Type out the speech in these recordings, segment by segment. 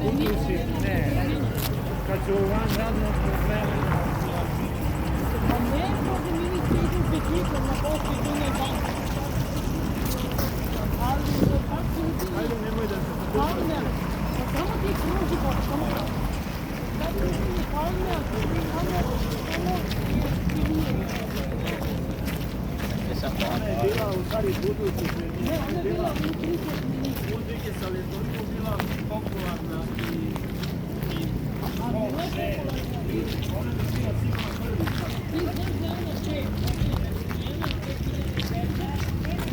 Budući, ne. Kad ću van radnog vremena. Pa ne može ministri idu s ekitom na poslije Dunaj banka. Ali kako se uđe? Ajde, nemoj da se Palme, pa samo ti kruži pa samo tako. Kako se uđe palme, a tu je samo je stivnije. Ona je bila u stvari budući. Ne, ona je bila u krizu. Budući, ali je toliko bila popularna i Ne, ona bi bila sigurno prvi. ti znaš da je ona šef.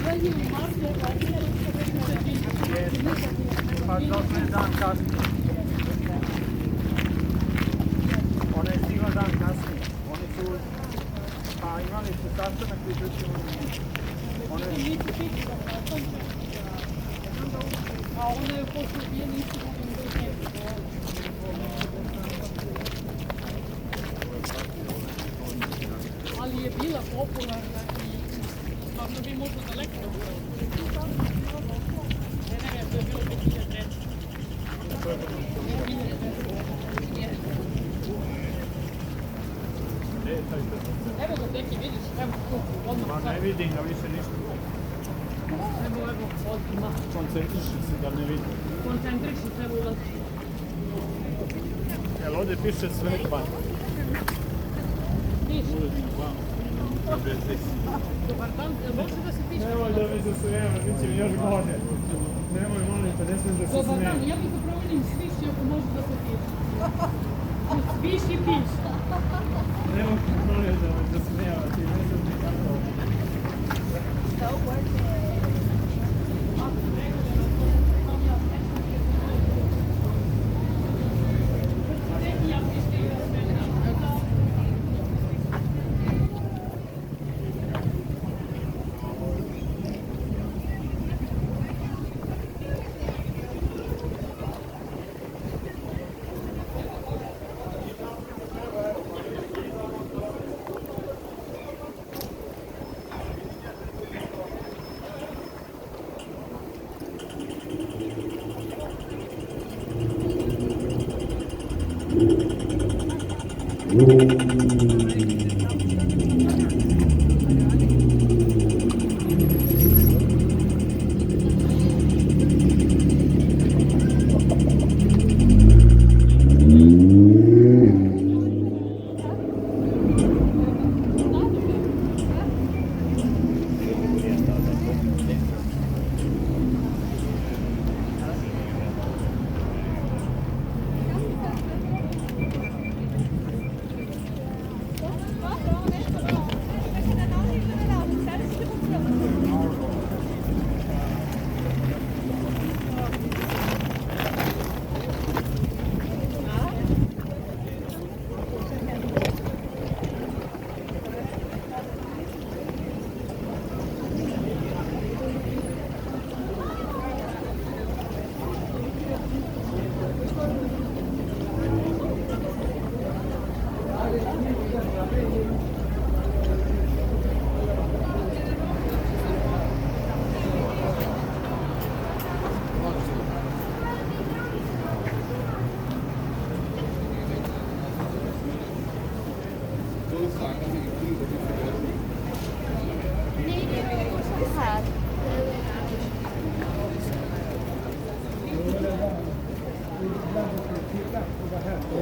Ulazi u martu, a ti ne Pa došli dan kasnije. Ona je stigla dan kasnije. Oni su, pa imali su sastanak i doći one... A ona je posle ubijena isto kako mi dođe. Ali je bila popularna i stvarno bi možda daleko da bude. Ne, to je bilo 2003. Evo ga deki, vidiš, evo tu, odmah. Ma ne vidim ga više ništa. Evo, odmah. Koncentriši se da ne vidim. Koncentriši se, evo ulazi. Jel ovdje piše Svetban? Piše. Dobar Dobar dan, može da se piše? Nemoj da mi se smijeva, bit će mi još gore. Nemoj, molim te, ne smijem da se Dobar dan, smijem. ja bih da promenim sviši ako može da se piše. Sviši piše. Nemoj, molim da me zasmijevati, ne znam ti kako.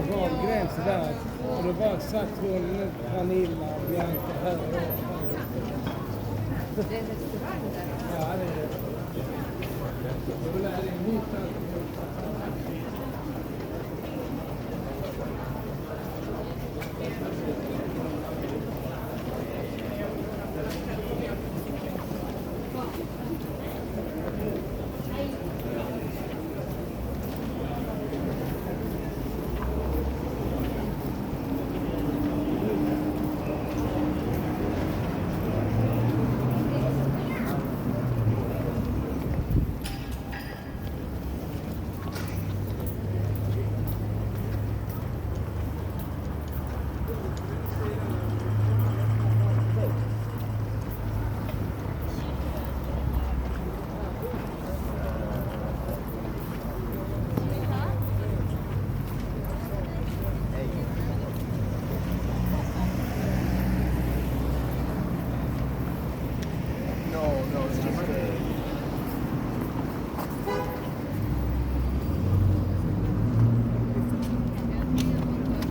Valgräns där. Och det var satt hon Vanilla och Bianca här. Det är restaurang där. Ja, det är det.